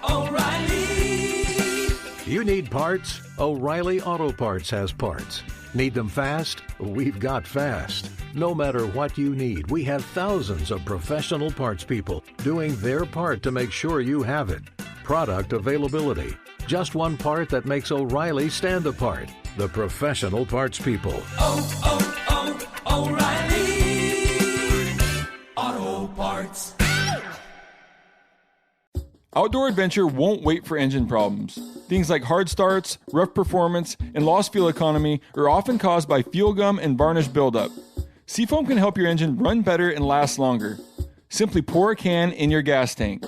O'Reilly. You need parts? O'Reilly Auto Parts has parts. Need them fast? We've got fast. No matter what you need, we have thousands of professional parts people doing their part to make sure you have it. Product availability. Just one part that makes O'Reilly stand apart. The professional parts people. O'Reilly Auto Parts. Outdoor adventure won't wait for engine problems. Things like hard starts, rough performance, and lost fuel economy are often caused by fuel gum and varnish buildup. Seafoam can help your engine run better and last longer. Simply pour a can in your gas tank.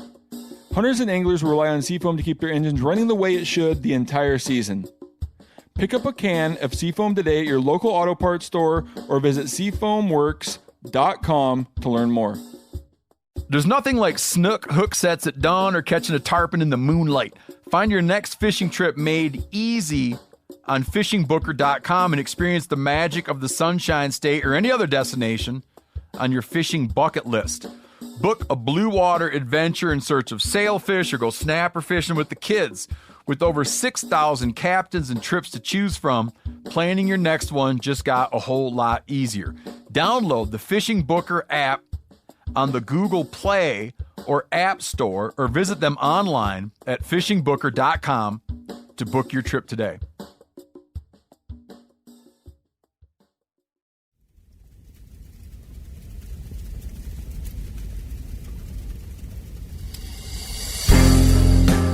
Hunters and anglers rely on Seafoam to keep their engines running the way it should the entire season. Pick up a can of Seafoam today at your local auto parts store or visit seafoamworks.com to learn more. There's nothing like snook hook sets at dawn or catching a tarpon in the moonlight. Find your next fishing trip made easy on fishingbooker.com and experience the magic of the Sunshine State or any other destination on your fishing bucket list. Book a blue water adventure in search of sailfish or go snapper fishing with the kids. With over 6,000 captains and trips to choose from, planning your next one just got a whole lot easier. Download the Fishing Booker app on the Google Play or App Store or visit them online at fishingbooker.com to book your trip today.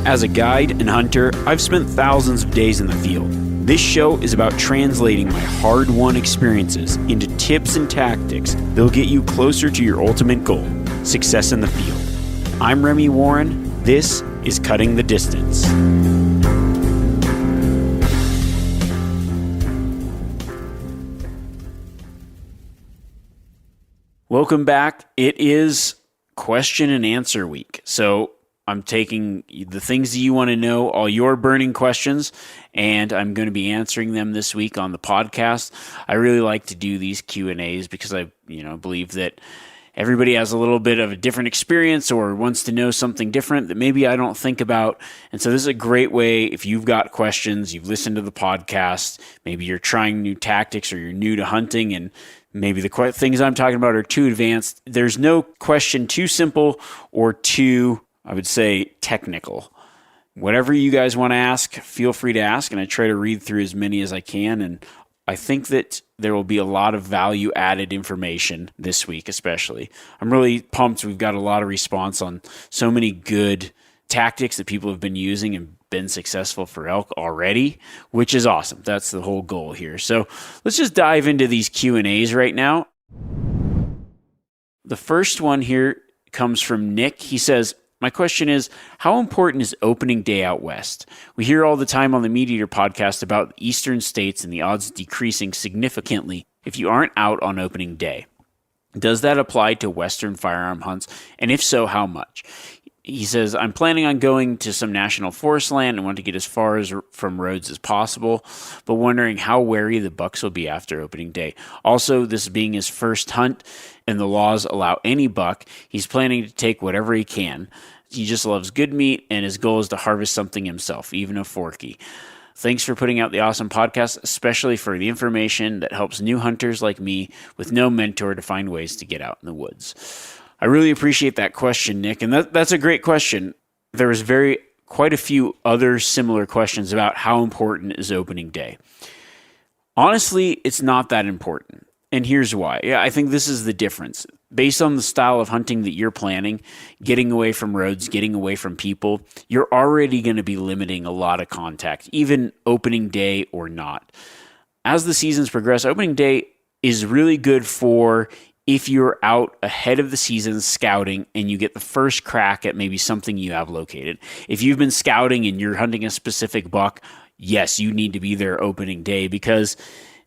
As a guide and hunter, I've spent thousands of days in the field. This show is about translating my hard-won experiences into tips and tactics that'll get you closer to your ultimate goal, success in the field. I'm Remy Warren. This is Cutting the Distance. Welcome back. It is question and answer week. So I'm taking the things that you want to know, all your burning questions, and I'm going to be answering them this week on the podcast. I really like to do these Q&As because I believe that everybody has a little bit of a different experience or wants to know something different that maybe I don't think about. And so this is a great way if you've got questions, you've listened to the podcast, maybe you're trying new tactics or you're new to hunting and maybe the things I'm talking about are too advanced. There's no question too simple or too, I would say, technical. Whatever you guys want to ask, feel free to ask, and I try to read through as many as I can, and I think that there will be a lot of value-added information this week especially. I'm really pumped. We've got a lot of response on so many good tactics that people have been using and been successful for elk already, which is awesome. That's the whole goal here. So let's just dive into these Q&As right now. The first one here comes from Nick. He says, my question is, how important is opening day out west? We hear all the time on the Meat Eater podcast about the eastern states and the odds decreasing significantly if you aren't out on opening day. Does that apply to western firearm hunts? And if so, how much? He says, I'm planning on going to some national forest land and want to get as far from roads as possible, but wondering how wary the bucks will be after opening day. Also, this being his first hunt and the laws allow any buck, he's planning to take whatever he can. He just loves good meat and his goal is to harvest something himself, even a forky. Thanks for putting out the awesome podcast, especially for the information that helps new hunters like me with no mentor to find ways to get out in the woods. I really appreciate that question, Nick, and that's a great question. There was quite a few other similar questions about how important is opening day. Honestly, it's not that important, and here's why. Yeah, I think this is the difference. Based on the style of hunting that you're planning, getting away from roads, getting away from people, you're already going to be limiting a lot of contact, even opening day or not. As the seasons progress, opening day is really good for if you're out ahead of the season scouting and you get the first crack at maybe something you have located. If you've been scouting and you're hunting a specific buck, yes, you need to be there opening day because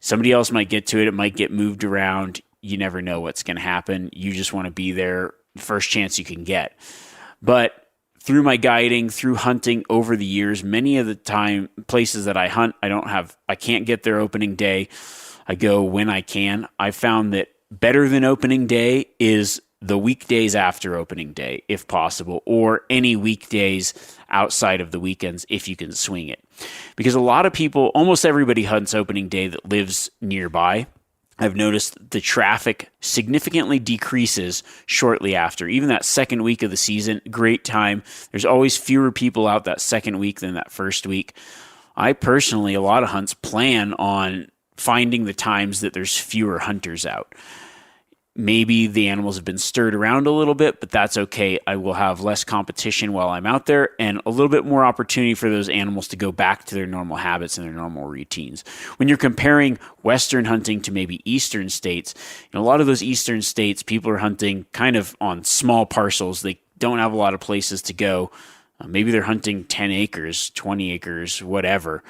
somebody else might get to it. It might get moved around. You never know what's going to happen. You just want to be there the first chance you can get. But through my guiding, through hunting over the years, many of the time places that I hunt, I can't get there opening day. I go when I can. I found that better than opening day is the weekdays after opening day, if possible, or any weekdays outside of the weekends if you can swing it. Because a lot of people, almost everybody hunts opening day that lives nearby. I've noticed the traffic significantly decreases shortly after. Even that second week of the season, great time. There's always fewer people out that second week than that first week. I personally, a lot of hunts plan on finding the times that there's fewer hunters out. Maybe the animals have been stirred around a little bit, but that's okay. I will have less competition while I'm out there and a little bit more opportunity for those animals to go back to their normal habits and their normal routines. When you're comparing Western hunting to maybe Eastern states, a lot of those Eastern states, people are hunting kind of on small parcels. They don't have a lot of places to go. Maybe they're hunting 10 acres, 20 acres, whatever.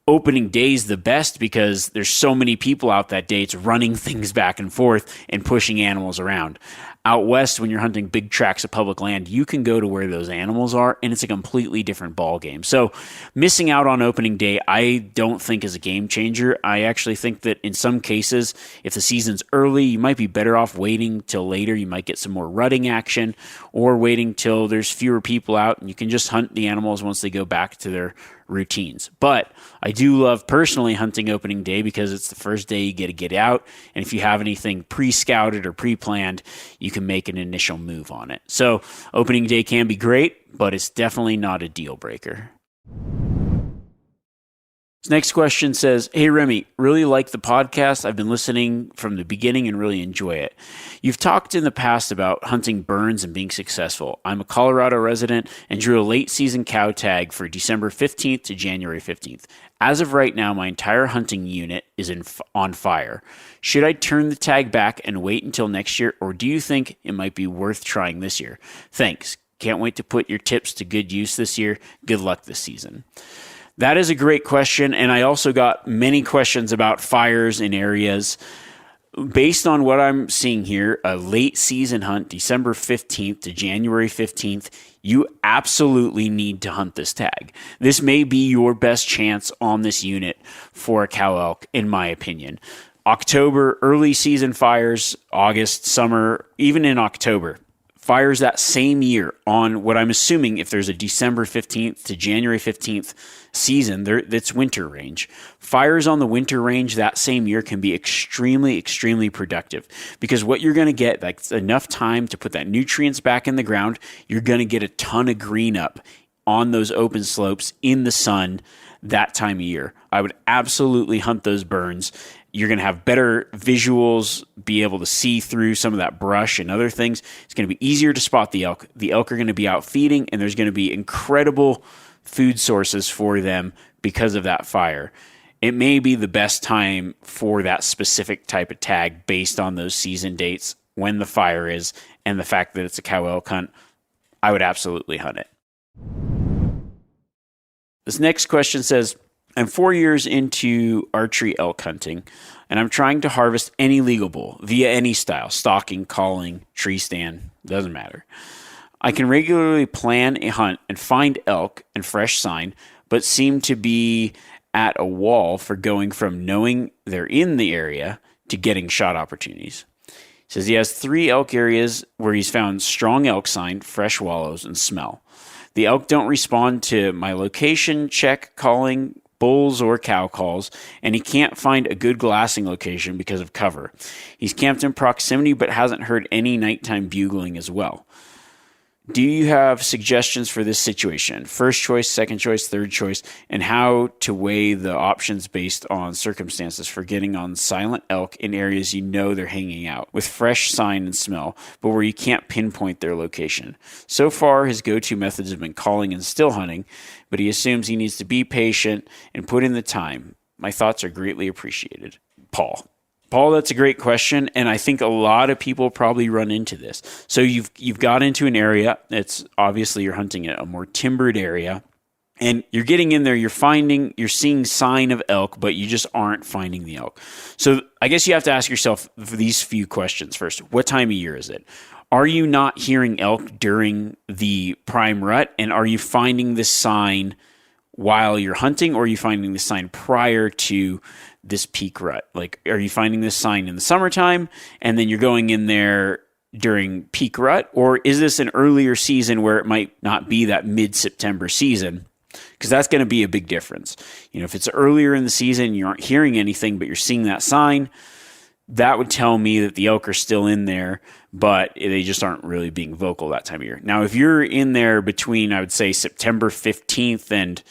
Opening day is the best because there's so many people out that day. It's running things back and forth and pushing animals around. Out west, when you're hunting big tracts of public land, you can go to where those animals are, and it's a completely different ball game. So missing out on opening day, I don't think is a game changer. I actually think that in some cases, if the season's early, you might be better off waiting till later. You might get some more rutting action, or waiting till there's fewer people out, and you can just hunt the animals once they go back to their routines. But I do love personally hunting opening day because it's the first day you get to get out, and if you have anything pre-scouted or pre-planned, you can make an initial move on it. So opening day can be great, but it's definitely not a deal breaker. This next question says, "Hey Remy, really like the podcast. I've been listening from the beginning and really enjoy it. You've talked in the past about hunting burns and being successful. I'm a Colorado resident and drew a late season cow tag for December 15th to January 15th. As of right now, my entire hunting unit is on fire. Should I turn the tag back and wait until next year, or do you think it might be worth trying this year? Thanks. Can't wait to put your tips to good use this year. Good luck this season." That is a great question, and I also got many questions about fires in areas. Based on what I'm seeing here, a late season hunt, December 15th to January 15th, you absolutely need to hunt this tag. This may be your best chance on this unit for a cow elk, in my opinion. October, early season fires, August, summer, even in October. Fires that same year on what I'm assuming, if there's a December 15th to January 15th season, that's winter range. Fires on the winter range that same year can be extremely, extremely productive because what you're going to get, like enough time to put that nutrients back in the ground, you're going to get a ton of green up on those open slopes in the sun that time of year. I would absolutely hunt those burns. You're going to have better visuals, be able to see through some of that brush and other things. It's going to be easier to spot the elk. The elk are going to be out feeding, and there's going to be incredible food sources for them because of that fire. It may be the best time for that specific type of tag based on those season dates, when the fire is, and the fact that it's a cow elk hunt. I would absolutely hunt it. This next question says, "I'm 4 years into archery elk hunting, and I'm trying to harvest any legal bull via any style, stalking, calling, tree stand, doesn't matter. I can regularly plan a hunt and find elk and fresh sign, but seem to be at a wall for going from knowing they're in the area to getting shot opportunities." He says he has 3 elk areas where he's found strong elk sign, fresh wallows, and smell. The elk don't respond to my location check, calling, bulls or cow calls, and he can't find a good glassing location because of cover. He's camped in proximity but hasn't heard any nighttime bugling as well. Do you have suggestions for this situation? First choice, second choice, third choice, and how to weigh the options based on circumstances for getting on silent elk in areas you know they're hanging out with fresh sign and smell, but where you can't pinpoint their location. So far, his go-to methods have been calling and still hunting, but he assumes he needs to be patient and put in the time. My thoughts are greatly appreciated. Paul, that's a great question, and I think a lot of people probably run into this. So you've got into an area that's obviously you're hunting a more timbered area, and you're getting in there, you're seeing sign of elk, but you just aren't finding the elk. So I guess you have to ask yourself these few questions first. What time of year is it? Are you not hearing elk during the prime rut, and are you finding this sign while you're hunting, or are you finding this sign prior to this peak rut? Like, are you finding this sign in the summertime and then you're going in there during peak rut, or is this an earlier season where it might not be that mid-September season? Because that's going to be a big difference. If it's earlier in the season, you aren't hearing anything, but you're seeing that sign, that would tell me that the elk are still in there, but they just aren't really being vocal that time of year. Now, if you're in there between, I would say, September 15th and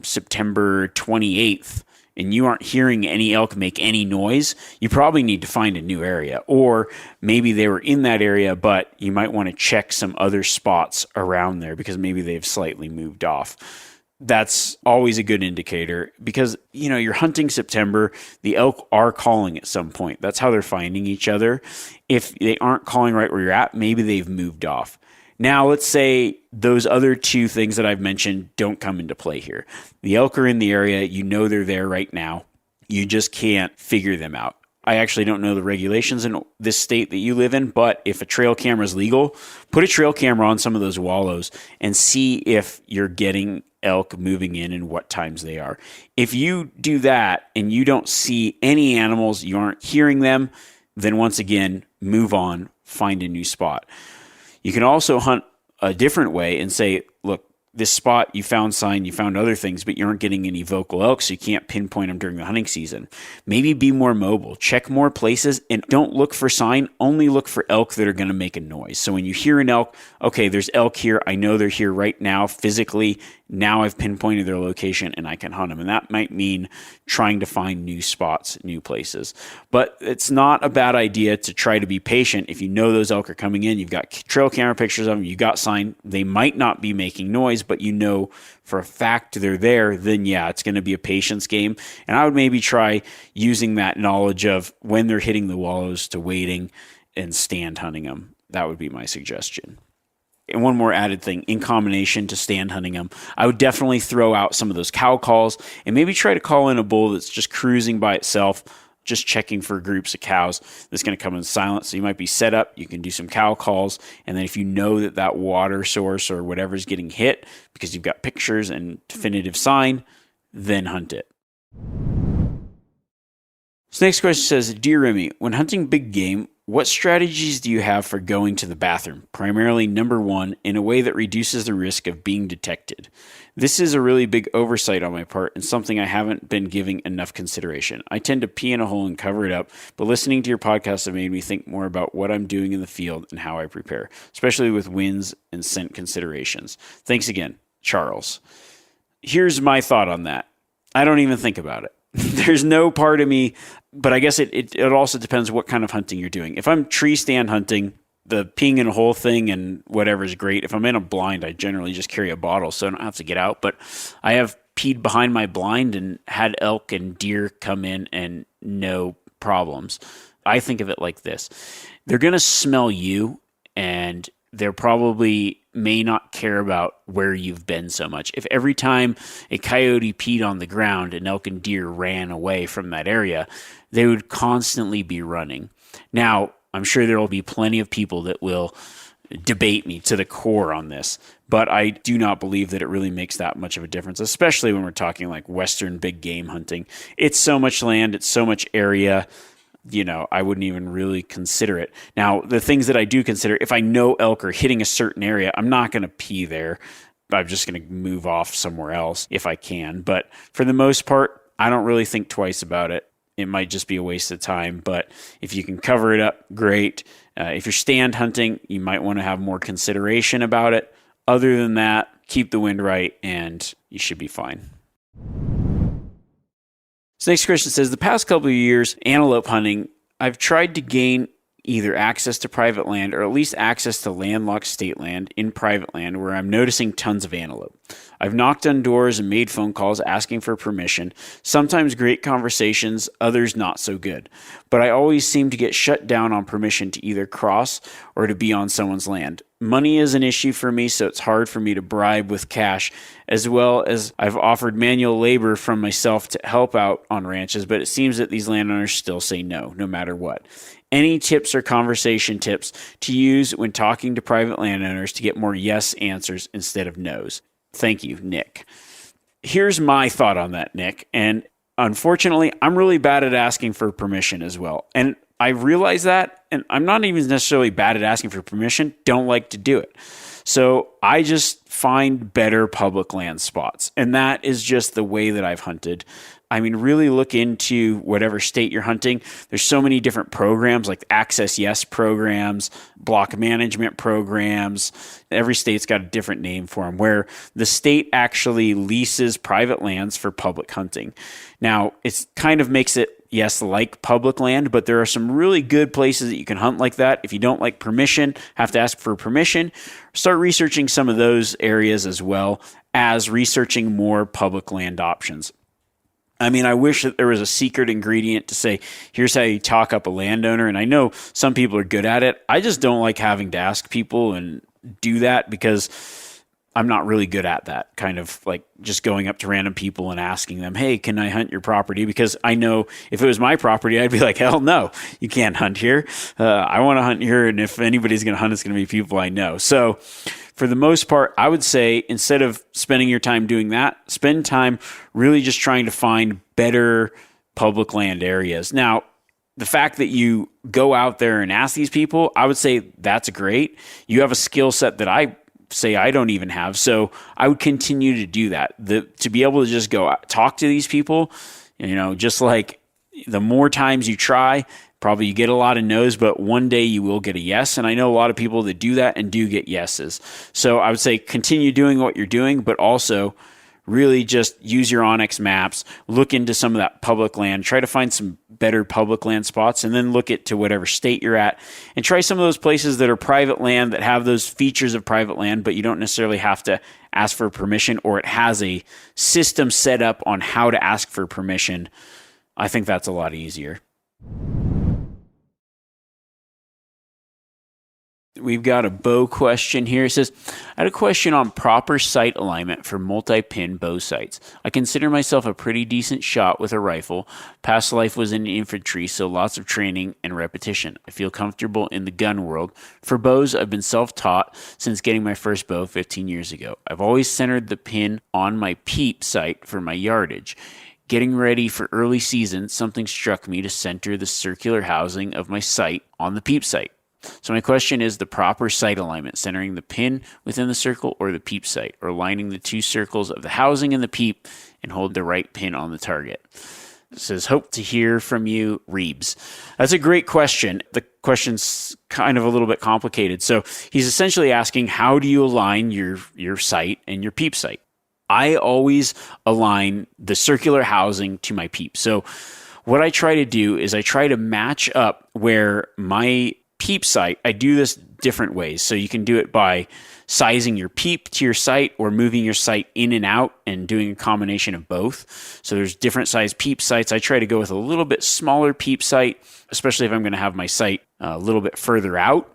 September 28th, and you aren't hearing any elk make any noise, you probably need to find a new area. Or maybe they were in that area, but you might want to check some other spots around there because maybe they've slightly moved off. That's always a good indicator because, you're hunting September, the elk are calling at some point. That's how they're finding each other. If they aren't calling right where you're at, maybe they've moved off. Now, let's say those other two things that I've mentioned don't come into play here. The elk are in the area. They're there right now. You just can't figure them out. I actually don't know the regulations in this state that you live in, but if a trail camera is legal, put a trail camera on some of those wallows and see if you're getting elk moving in and what times they are. If you do that and you don't see any animals, you aren't hearing them, then once again, move on, find a new spot. You can also hunt a different way and say, look, this spot, you found sign, you found other things, but you aren't getting any vocal elk, so you can't pinpoint them during the hunting season. Maybe be more mobile, check more places, and don't look for sign, only look for elk that are going to make a noise. So when you hear an elk, okay, there's elk here, I know they're here right now physically, now I've pinpointed their location and I can hunt them. And that might mean trying to find new spots, new places. But it's not a bad idea to try to be patient. If you know those elk are coming in, you've got trail camera pictures of them, you got sign, they might not be making noise, but for a fact they're there, then yeah, it's going to be a patience game. And I would maybe try using that knowledge of when they're hitting the wallows to waiting and stand hunting them. That would be my suggestion. And one more added thing, in combination to stand hunting them, I would definitely throw out some of those cow calls and maybe try to call in a bull that's just cruising by itself, just checking for groups of cows that's going to come in silent. So you might be set up, you can do some cow calls, and then if you know that water source or whatever is getting hit because you've got pictures and definitive sign, then hunt it. This next question says, Dear Remy, when hunting big game, what strategies do you have for going to the bathroom? Primarily, number one, in a way that reduces the risk of being detected. This is a really big oversight on my part and something I haven't been giving enough consideration. I tend to pee in a hole and cover it up, but listening to your podcast have made me think more about what I'm doing in the field and how I prepare, especially with winds and scent considerations. Thanks again, Charles. Here's my thought on that. I don't even think about it. There's no part of me, but I guess it also depends what kind of hunting you're doing. If I'm tree stand hunting, the peeing in a hole thing and whatever is great. If I'm in a blind, I generally just carry a bottle so I don't have to get out. But I have peed behind my blind and had elk and deer come in and no problems. I think of it like this. They're going to smell you and they're probably may not care about where you've been so much. If every time a coyote peed on the ground, an elk and deer ran away from that area, they would constantly be running. Now, I'm sure there will be plenty of people that will debate me to the core on this, but I do not believe that it really makes that much of a difference, especially when we're talking like Western big game hunting. It's so much land, it's so much area. I wouldn't even really consider it. Now, the things that I do consider, if I know elk are hitting a certain area, I'm not going to pee there. I'm just going to move off somewhere else if I can. But for the most part, I don't really think twice about it. It might just be a waste of time. But if you can cover it up, great. If you're stand hunting, you might want to have more consideration about it. Other than that, keep the wind right and you should be fine. So next question says, the past couple of years, antelope hunting, I've tried to gain either access to private land or at least access to landlocked state land in private land where I'm noticing tons of antelope. I've knocked on doors and made phone calls asking for permission, sometimes great conversations, others not so good. But I always seem to get shut down on permission to either cross or to be on someone's land. Money is an issue for me, so it's hard for me to bribe with cash, as well as I've offered manual labor from myself to help out on ranches, but it seems that these landowners still say no matter what. Any tips or conversation tips to use when talking to private landowners to get more yes answers instead of no's? Thank you, Nick. Here's my thought on that, Nick. And unfortunately, I'm really bad at asking for permission as well. And I realize that, and I'm not even necessarily bad at asking for permission, don't like to do it. So I just find better public land spots. And that is just the way that I've hunted. I mean, really look into whatever state you're hunting. There's so many different programs like Access Yes programs, block management programs. Every state's got a different name for them, where the state actually leases private lands for public hunting. Now, it kind of makes it, yes, like public land, but there are some really good places that you can hunt like that. If you don't like permission, have to ask for permission, start researching some of those areas as well as researching more public land options. I mean, I wish that there was a secret ingredient to say, here's how you talk up a landowner. And I know some people are good at it. I just don't like having to ask people and do that because I'm not really good at that, kind of like just going up to random people and asking them, hey, can I hunt your property? Because I know if it was my property, I'd be like, hell no, you can't hunt here. I want to hunt here. And if anybody's going to hunt, it's going to be people I know. So for the most part, I would say instead of spending your time doing that, spend time really just trying to find better public land areas. Now, the fact that you go out there and ask these people, I would say that's great. You have a skill set that I say I don't even have. So I would continue to do that. To be able to just go out, talk to these people, just like the more times you try, probably you get a lot of no's, but one day you will get a yes. And I know a lot of people that do that and do get yeses. So I would say continue doing what you're doing, but also really just use your onX maps, look into some of that public land, try to find some better public land spots, and then look to whatever state you're at and try some of those places that are private land that have those features of private land, but you don't necessarily have to ask for permission, or it has a system set up on how to ask for permission. I think that's a lot easier. We've got a bow question here. It says, I had a question on proper sight alignment for multi-pin bow sights. I consider myself a pretty decent shot with a rifle. Past life was in infantry, so lots of training and repetition. I feel comfortable in the gun world. For bows, I've been self-taught since getting my first bow 15 years ago. I've always centered the pin on my peep sight for my yardage. Getting ready for early season, something struck me to center the circular housing of my sight on the peep sight. So my question is the proper sight alignment, centering the pin within the circle or the peep sight, or aligning the two circles of the housing and the peep and hold the right pin on the target. It says, hope to hear from you, Reebs. That's a great question. The question's kind of a little bit complicated. So he's essentially asking, how do you align your sight and your peep sight? I always align the circular housing to my peep. So what I try to do is I try to match up where my peep sight, I do this different ways. So you can do it by sizing your peep to your sight or moving your sight in and out and doing a combination of both. So there's different size peep sights. I try to go with a little bit smaller peep sight, especially if I'm going to have my sight a little bit further out.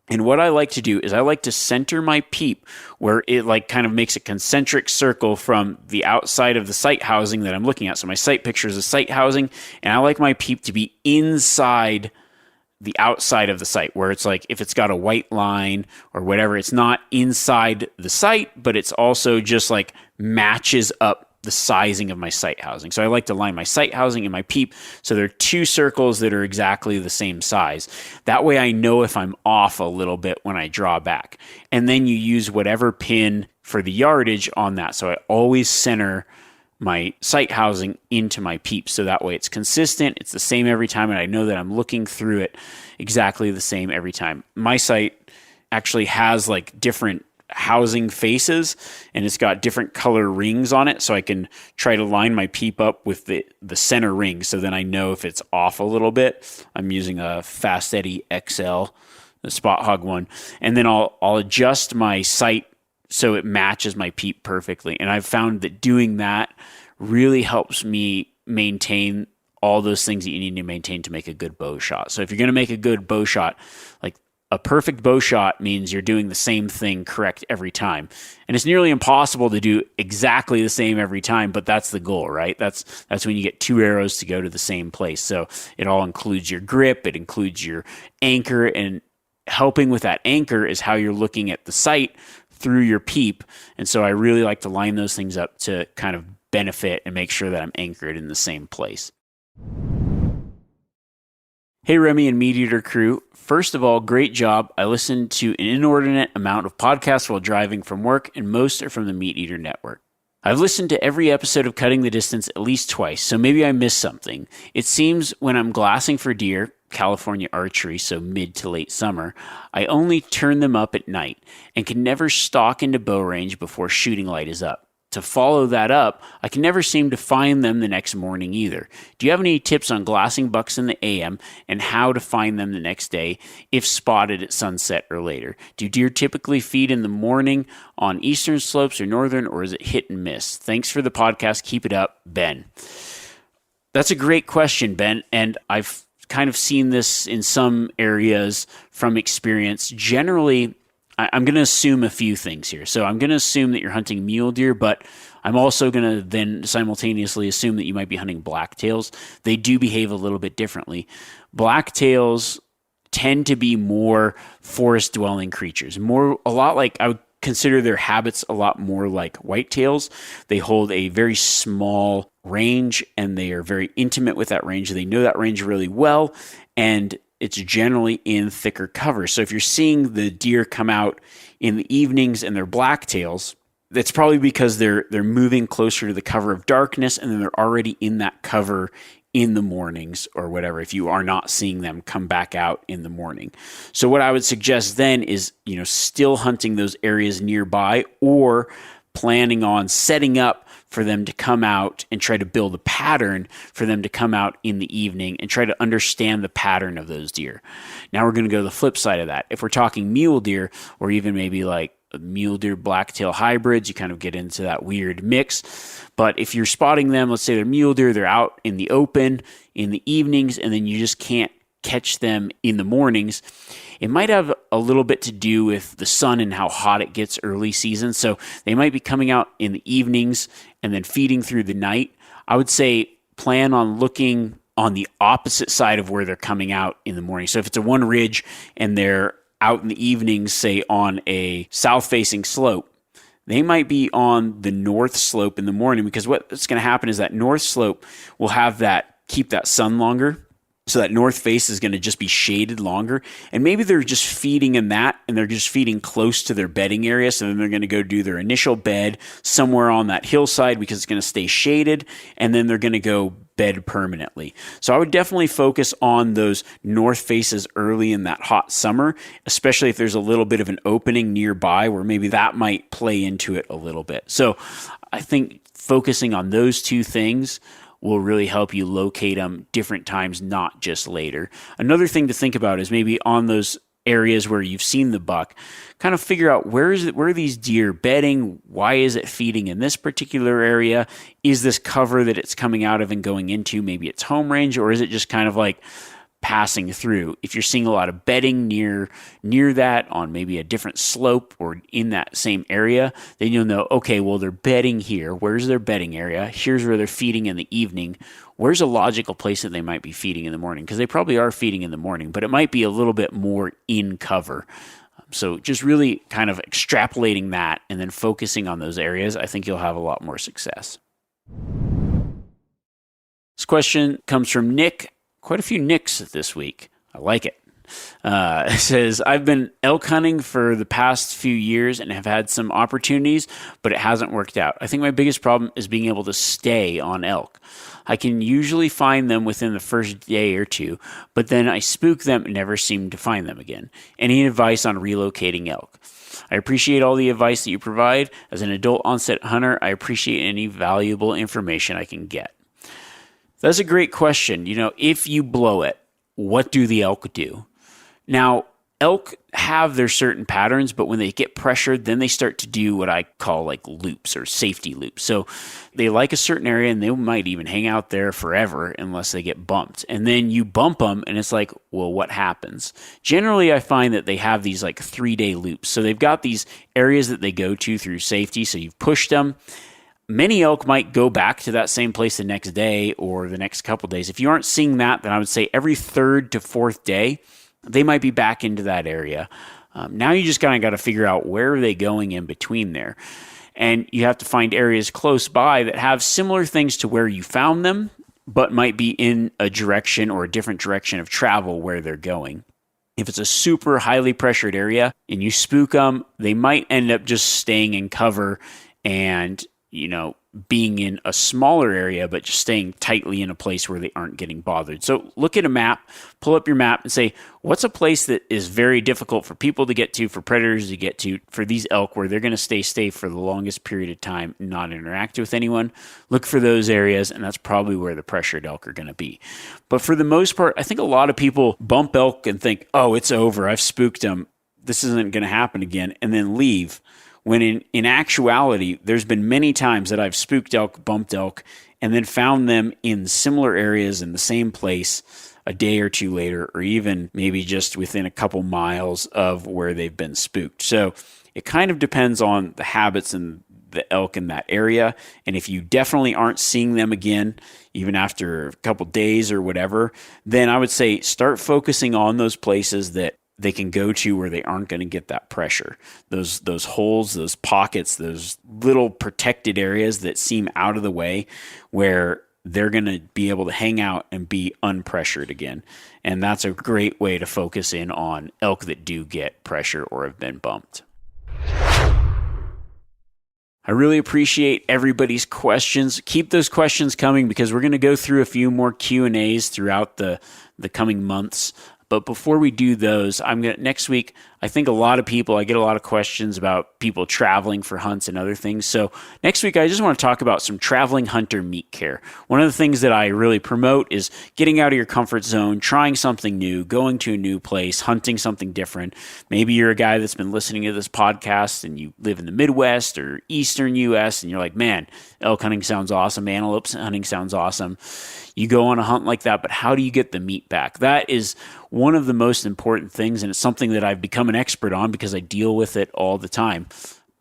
And what I like to do is I like to center my peep where it like kind of makes a concentric circle from the outside of the sight housing that I'm looking at. So my sight picture is a sight housing, and I like my peep to be inside the outside of the sight, where it's like if it's got a white line or whatever, it's not inside the sight, but it's also just like matches up the sizing of my sight housing. So I like to line my sight housing and my peep so there are two circles that are exactly the same size. That way I know if I'm off a little bit when I draw back. And then you use whatever pin for the yardage on that. So I always center my sight housing into my peep, so that way it's consistent, it's the same every time, and I know that I'm looking through it exactly the same every time. My sight actually has like different housing faces, and it's got different color rings on it, so I can try to line my peep up with the center ring, so then I know if it's off a little bit. I'm using a Fast Eddie XL, the Spot Hog one, and then I'll adjust my sight so it matches my peep perfectly. And I've found that doing that really helps me maintain all those things that you need to maintain to make a good bow shot. So if you're going to make a good bow shot, like a perfect bow shot means you're doing the same thing correct every time. And it's nearly impossible to do exactly the same every time, but that's the goal, right? That's when you get two arrows to go to the same place. So it all includes your grip, it includes your anchor, and helping with that anchor is how you're looking at the sight through your peep. And so I really like to line those things up to kind of benefit and make sure that I'm anchored in the same place. Hey, Remy and Meat Eater crew. First of all, great job. I listen to an inordinate amount of podcasts while driving from work, and most are from the Meat Eater Network. I've listened to every episode of Cutting the Distance at least twice, so maybe I missed something. It seems when I'm glassing for deer, California archery, so mid to late summer, I only turn them up at night and can never stalk into bow range before shooting light is up. To follow that up, I can never seem to find them the next morning either. Do you have any tips on glassing bucks in the AM and how to find them the next day if spotted at sunset or later? Do deer typically feed in the morning on eastern slopes or northern, or is it hit and miss? Thanks for the podcast. Keep it up, Ben. That's a great question, Ben, and I've kind of seen this in some areas from experience. Generally, I'm going to assume a few things here. So I'm going to assume that you're hunting mule deer, but I'm also going to then simultaneously assume that you might be hunting blacktails. They do behave a little bit differently. Blacktails tend to be more forest-dwelling creatures, a lot like I would consider their habits a lot more like whitetails. They hold a very small range, and they are very intimate with that range. They know that range really well, and it's generally in thicker cover. So if you're seeing the deer come out in the evenings and they're blacktails, that's probably because they're moving closer to the cover of darkness, and then they're already in that cover in the mornings or whatever, if you are not seeing them come back out in the morning. So what I would suggest then is, still hunting those areas nearby, or planning on setting up for them to come out and try to build a pattern for them to come out in the evening and try to understand the pattern of those deer. Now we're going to go to the flip side of that. If we're talking mule deer, or even maybe like mule deer blacktail hybrids, you kind of get into that weird mix. But if you're spotting them, let's say they're mule deer, they're out in the open in the evenings, and then you just can't catch them in the mornings, it might have a little bit to do with the sun and how hot it gets early season. So they might be coming out in the evenings and then feeding through the night. I would say plan on looking on the opposite side of where they're coming out in the morning. So if it's a one ridge and they're out in the evenings, say on a south-facing slope, they might be on the north slope in the morning, because what's going to happen is that north slope will keep that sun longer. So that north face is going to just be shaded longer. And maybe they're just feeding in that, and they're just feeding close to their bedding area. So then they're going to go do their initial bed somewhere on that hillside because it's going to stay shaded. And then they're going to go bed permanently. So I would definitely focus on those north faces early in that hot summer, especially if there's a little bit of an opening nearby where maybe that might play into it a little bit. So I think focusing on those two things will really help you locate them different times, not just later. Another thing to think about is maybe on those areas where you've seen the buck, kind of figure out where are these deer bedding? Why is it feeding in this particular area? Is this cover that it's coming out of and going into maybe its home range, or is it just kind of like passing through? If you're seeing a lot of bedding near that on maybe a different slope or in that same area, then you'll know, okay, well, they're bedding here. Where's their bedding area? Here's where they're feeding in the evening. Where's a logical place that they might be feeding in the morning? Because they probably are feeding in the morning, but it might be a little bit more in cover. So just really kind of extrapolating that and then focusing on those areas, I think you'll have a lot more success. This question comes from Nick. Quite a few Nicks this week. I like it. It says, I've been elk hunting for the past few years and have had some opportunities, but it hasn't worked out. I think my biggest problem is being able to stay on elk. I can usually find them within the first day or two, but then I spook them and never seem to find them again. Any advice on relocating elk? I appreciate all the advice that you provide. As an adult onset hunter, I appreciate any valuable information I can get. That's a great question. If you blow it, what do the elk do? Now, elk have their certain patterns, but when they get pressured, then they start to do what I call like loops or safety loops. So they like a certain area and they might even hang out there forever unless they get bumped. And then you bump them and it's like, well, what happens? Generally, I find that they have these like 3-day loops. So they've got these areas that they go to through safety. So you've pushed them. Many elk might go back to that same place the next day or the next couple days. If you aren't seeing that, then I would say every 3rd to 4th day, they might be back into that area. Now you just kind of got to figure out where are they going in between there. And you have to find areas close by that have similar things to where you found them but might be in a direction or a different direction of travel where they're going. If it's a super highly pressured area and you spook them, they might end up just staying in cover and, being in a smaller area, but just staying tightly in a place where they aren't getting bothered. So look at a map, pull up your map and say, what's a place that is very difficult for people to get to, for predators to get to, for these elk where they're going to stay safe for the longest period of time and not interact with anyone? Look for those areas, and that's probably where the pressured elk are going to be. But for the most part, I think a lot of people bump elk and think, oh, it's over, I've spooked them, this isn't going to happen again, and then leave. When in actuality, there's been many times that I've spooked elk, bumped elk, and then found them in similar areas in the same place a day or two later, or even maybe just within a couple miles of where they've been spooked. So it kind of depends on the habits and the elk in that area. And if you definitely aren't seeing them again, even after a couple days or whatever, then I would say start focusing on those places that they can go to where they aren't going to get that pressure. Those holes, those pockets, those little protected areas that seem out of the way where they're going to be able to hang out and be unpressured again. And that's a great way to focus in on elk that do get pressure or have been bumped. I really appreciate everybody's questions. Keep those questions coming because we're going to go through a few more Q&As throughout the coming months. But before we do those, next week, I think I get a lot of questions about people traveling for hunts and other things. So next week, I just want to talk about some traveling hunter meat care. One of the things that I really promote is getting out of your comfort zone, trying something new, going to a new place, hunting something different. Maybe you're a guy that's been listening to this podcast and you live in the Midwest or Eastern U.S. and you're like, man, elk hunting sounds awesome. Antelope hunting sounds awesome. You go on a hunt like that, but how do you get the meat back? That is one of the most important things, and it's something that I've become an expert on because I deal with it all the time.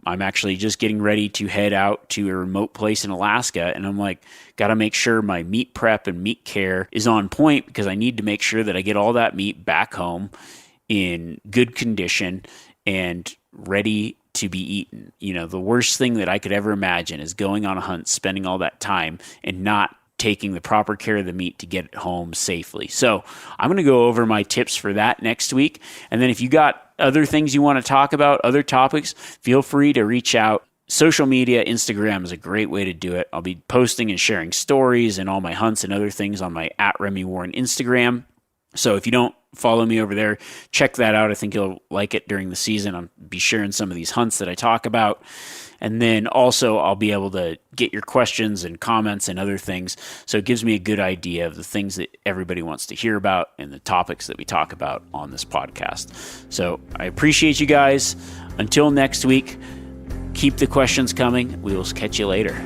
I'm actually just getting ready to head out to a remote place in Alaska, and I'm like, got to make sure my meat prep and meat care is on point because I need to make sure that I get all that meat back home in good condition and ready to be eaten. The worst thing that I could ever imagine is going on a hunt, spending all that time, and not taking the proper care of the meat to get it home safely. So I'm going to go over my tips for that next week. And then if you got other things you want to talk about, other topics, feel free to reach out. Social media, Instagram is a great way to do it. I'll be posting and sharing stories and all my hunts and other things on my @RemyWarren Instagram. So if you don't follow me over there, check that out. I think you'll like it during the season. I'll be sharing some of these hunts that I talk about. And then also I'll be able to get your questions and comments and other things. So it gives me a good idea of the things that everybody wants to hear about and the topics that we talk about on this podcast. So I appreciate you guys. Until next week, keep the questions coming. We will catch you later.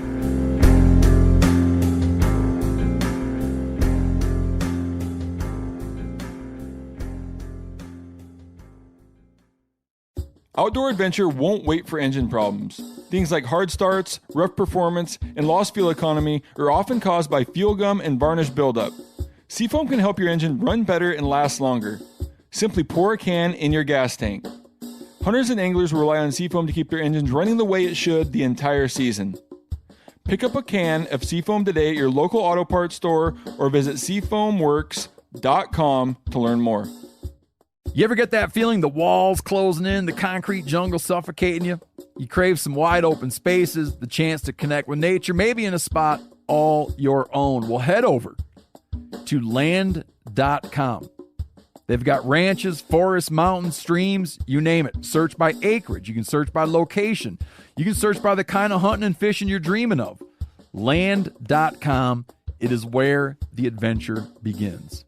Outdoor adventure won't wait for engine problems. Things like hard starts, rough performance, and lost fuel economy are often caused by fuel gum and varnish buildup. Seafoam can help your engine run better and last longer. Simply pour a can in your gas tank. Hunters and anglers rely on Seafoam to keep their engines running the way it should the entire season. Pick up a can of Seafoam today at your local auto parts store or visit seafoamworks.com to learn more. You ever get that feeling the walls closing in, the concrete jungle suffocating you? You crave some wide open spaces, the chance to connect with nature, maybe in a spot all your own. Well, head over to land.com. They've got ranches, forests, mountains, streams, you name it. Search by acreage. You can search by location. You can search by the kind of hunting and fishing you're dreaming of. Land.com. It is where the adventure begins.